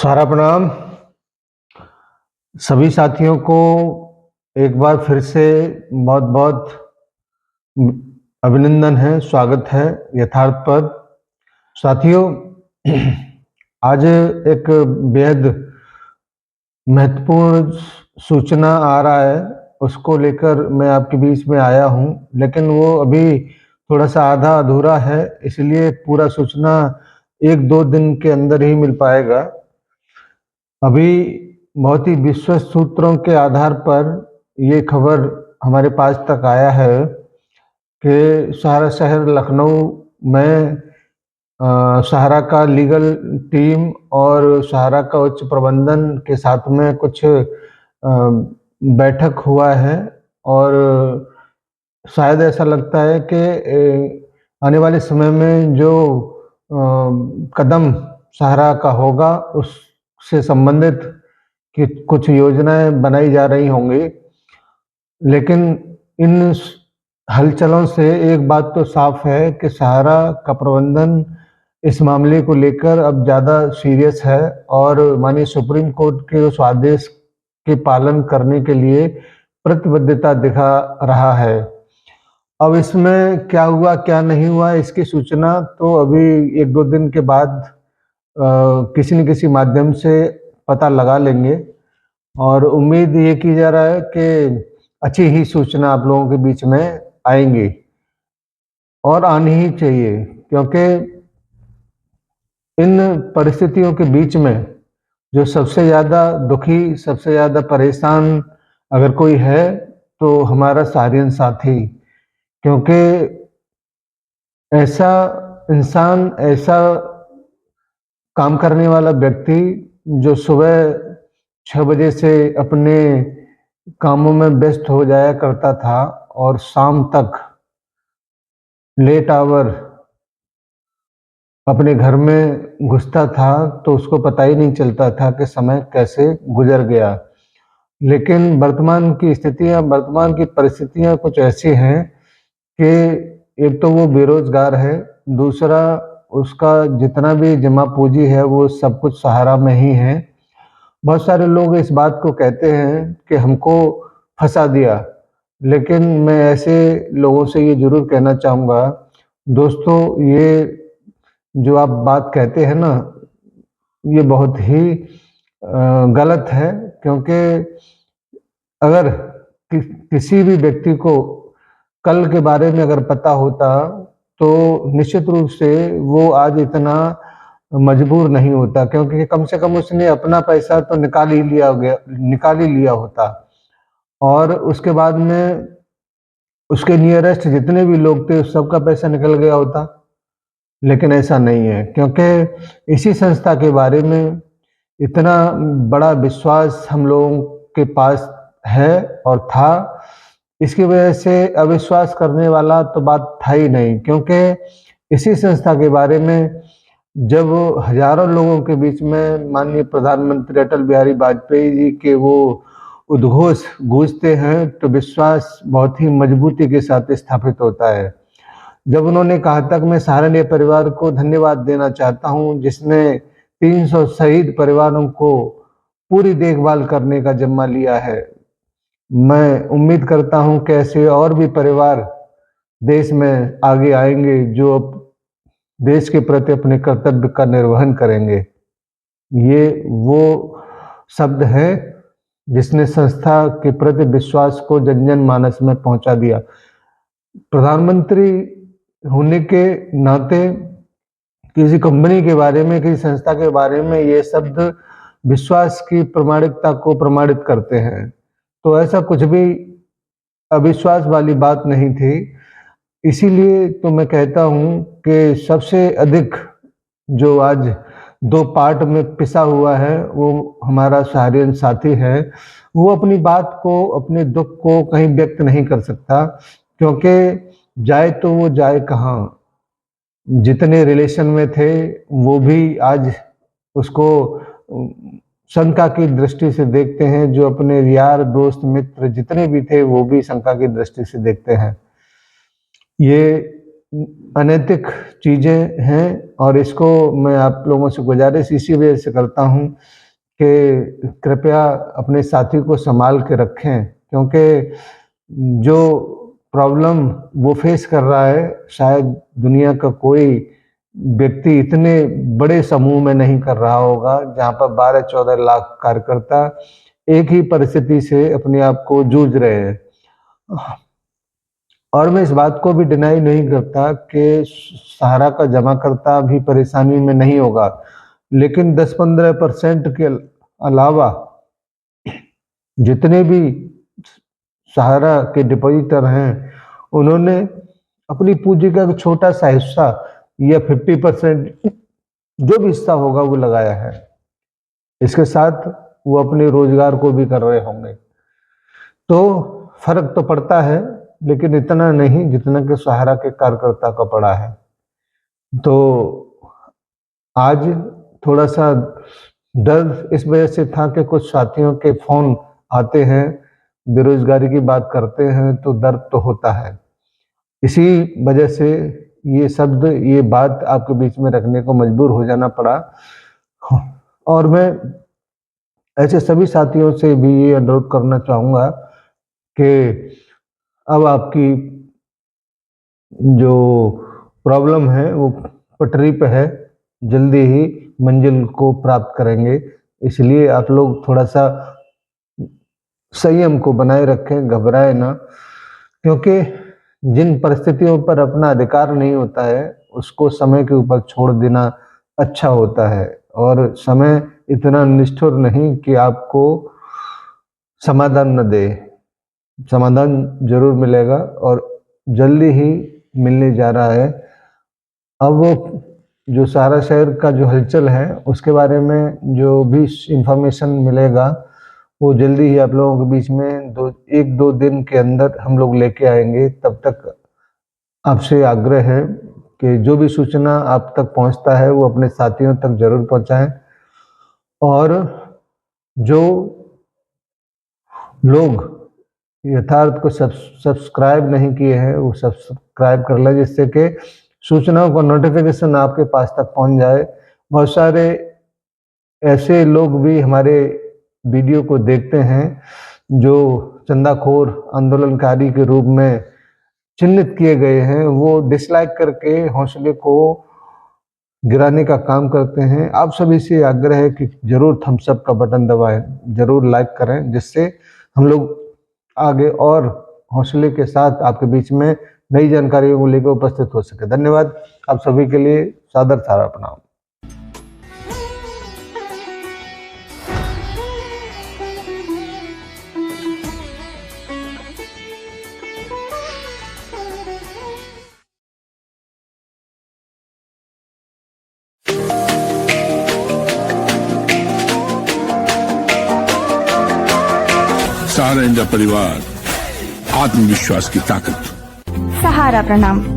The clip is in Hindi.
सारा प्रणाम। सभी साथियों को एक बार फिर से बहुत-बहुत अभिनंदन है, स्वागत है यथार्थ पर। साथियों, आज एक बेहद महत्वपूर्ण सूचना आ रहा है, उसको लेकर मैं आपके बीच में आया हूँ, लेकिन वो अभी थोड़ा-सा आधा-अधूरा है, इसलिए पूरा सूचना 1-2 दिन के अंदर ही मिल पाएगा। अभी बहुत ही विश्वस्त सूत्रों के आधार पर ये खबर हमारे पास तक आया है कि सहारा शहर लखनऊ में सहारा का लीगल टीम और सहारा का उच्च प्रबंधन के साथ में कुछ बैठक हुआ है और शायद ऐसा लगता है कि आने वाले समय में जो कदम सहारा का होगा उससे संबंधित कि कुछ योजनाएँ बनाई जा रही होंगी। लेकिन इन हलचलों से एक बात तो साफ है कि सहारा का प्रबंधन इस मामले को लेकर अब ज़्यादा सीरियस है और माननीय सुप्रीम कोर्ट के उस आदेश के पालन करने के लिए प्रतिबद्धता दिखा रहा है। अब इसमें क्या हुआ, क्या नहीं हुआ, इसकी सूचना तो अभी 1-2 दिन के बाद किसी न किसी माध्यम से पता लगा लेंगे और उम्मीद ये की जा रहा है कि अच्छी ही सूचना आप लोगों के बीच में आएँगी और आनी ही चाहिए, क्योंकि इन परिस्थितियों के बीच में जो सबसे ज़्यादा दुखी, सबसे ज़्यादा परेशान अगर कोई है, तो हमारा सहारियन साथी। क्योंकि ऐसा इंसान, ऐसा काम करने वाला व्यक्ति जो सुबह 6 बजे से अपने कामों में व्यस्त हो जाया करता था और शाम तक लेट आवर अपने घर में घुसता था, तो उसको पता ही नहीं चलता था कि समय कैसे गुजर गया। लेकिन वर्तमान की स्थितियाँ, वर्तमान की परिस्थितियाँ कुछ ऐसी हैं कि एक तो वो बेरोज़गार है, दूसरा उसका जितना भी जमा पूँजी है, वो सब कुछ सहारा में ही है। बहुत सारे लोग इस बात को कहते हैं कि हमको फँसा दिया, लेकिन मैं ऐसे लोगों से ये ज़रूर कहना चाहूँगा, दोस्तों, ये जो आप बात कहते हैं ना, ये बहुत ही गलत है, क्योंकि अगर किसी भी व्यक्ति को कल के बारे में अगर पता होता, तो निश्चित रूप से वो आज इतना मजबूर नहीं होता, क्योंकि कम से कम उसने अपना पैसा तो निकाल ही लिया होता और उसके बाद में उसके नियरेस्ट जितने भी लोग थे, उस सबका पैसा निकल गया होता। लेकिन ऐसा नहीं है, क्योंकि इसी संस्था के बारे में इतना बड़ा विश्वास हम लोगों के पास है और था, इसकी वजह से अविश्वास करने वाला तो बात था ही नहीं, क्योंकि इसी संस्था के बारे में जब हज़ारों लोगों के बीच में माननीय प्रधानमंत्री अटल बिहारी वाजपेयी जी के वो उद्घोष गूंजते हैं, तो विश्वास बहुत ही मजबूती के साथ स्थापित होता है। जब उन्होंने कहा था कि मैं सहारनीय परिवार को धन्यवाद देना चाहता हूँ, जिसने 300 शहीद परिवारों को पूरी देखभाल करने का ज़िम्मा लिया है। मैं उम्मीद करता हूँ कि ऐसे और भी परिवार देश में आगे आएँगे, जो देश के प्रति अपने कर्तव्य का निर्वहन करेंगे। ये वो शब्द हैं जिसने संस्था के प्रति विश्वास को जन-जन मानस में पहुँचा दिया। प्रधानमंत्री होने के नाते किसी कंपनी के बारे में, किसी संस्था के बारे में ये शब्द विश्वास की प्रामाणिकता को प्रमाणित करते हैं। तो ऐसा कुछ भी अविश्वास वाली बात नहीं थी। इसीलिए तो मैं कहता हूँ कि सबसे अधिक जो आज 2 पार्ट में पिसा हुआ है, वो हमारा सहारियन साथी है। वो अपनी बात को, अपने दुःख को कहीं व्यक्त नहीं कर सकता, क्योंकि जाए तो वो जाए कहाँ? जितने रिलेशन में थे, वो भी आज उसको शंका की दृष्टि से देखते हैं। जो अपने यार, दोस्त, मित्र जितने भी थे, वो भी शंका की दृष्टि से देखते हैं। ये अनैतिक चीजें हैं और इसको मैं आप लोगों से गुजारिश इसी वजह से करता हूं कि कृपया अपने साथी को संभाल के रखें, क्योंकि जो प्रॉब्लम वो फेस कर रहा है शायद दुनिया का कोई व्यक्ति इतने बड़े समूह में नहीं कर रहा होगा, जहां पर 12-14 लाख कार्यकर्ता एक ही परिस्थिति से अपने आप को जूझ रहे हैं। और मैं इस बात को भी डिनाई नहीं करता कि सहारा का जमाकर्ता भी परेशानी में नहीं होगा, लेकिन 10-15% के अलावा जितने भी सहारा के डिपॉजिटर हैं उन्होंने अपनी पूंजी का एक छोटा सा हिस्सा या 50% जो भी हिस्सा होगा वो लगाया है। इसके साथ वो अपने रोजगार को भी कर रहे होंगे, तो फर्क तो पड़ता है, लेकिन इतना नहीं जितना कि सहारा के कार्यकर्ता का पड़ा है। तो आज थोड़ा सा डर इस वजह से था कि कुछ साथियों के फोन आते हैं, बेरोजगारी की बात करते हैं, तो दर्द तो होता है। इसी वजह से ये शब्द, ये बात आपके बीच में रखने को मजबूर हो जाना पड़ा। और मैं ऐसे सभी साथियों से भी ये अनुरोध करना चाहूँगा कि अब आपकी जो प्रॉब्लम है वो पटरी पे है, जल्दी ही मंजिल को प्राप्त करेंगे। इसलिए आप लोग थोड़ा सा संयम को बनाए रखें, घबराए ना, क्योंकि जिन परिस्थितियों पर अपना अधिकार नहीं होता है उसको समय के ऊपर छोड़ देना अच्छा होता है। और समय इतना निष्ठुर नहीं कि आपको समाधान न दे, समाधान जरूर मिलेगा और जल्दी ही मिलने जा रहा है। अब जो सहारा शहर का जो हलचल है उसके बारे में जो भी इंफॉर्मेशन मिलेगा वो जल्दी ही आप लोगों के बीच में 1-2 दिन के अंदर हम लोग लेके आएंगे। तब तक आपसे आग्रह है कि जो भी सूचना आप तक पहुंचता है वो अपने साथियों तक जरूर पहुंचाएं, और जो लोग यथार्थ को सब्सक्राइब नहीं किए हैं वो सब्सक्राइब कर लें, जिससे कि सूचनाओं का नोटिफिकेशन आपके पास तक पहुंच जाए। बहुत सारे ऐसे लोग भी हमारे वीडियो को देखते हैं जो चंदाखोर आंदोलनकारी के रूप में चिन्हित किए गए हैं, वो डिसलाइक करके हौसले को गिराने का काम करते हैं। आप सभी से आग्रह है कि जरूर थम्स अप का बटन दबाएं, जरूर लाइक करें, जिससे हम लोग आगे और हौसले के साथ आपके बीच में नई जानकारियों को लेकर उपस्थित हो सके। धन्यवाद आप सभी के लिए, सादर सारा प्रणाम। सहारा इंडिया परिवार, आत्मविश्वास की ताकत। सहारा प्रणाम।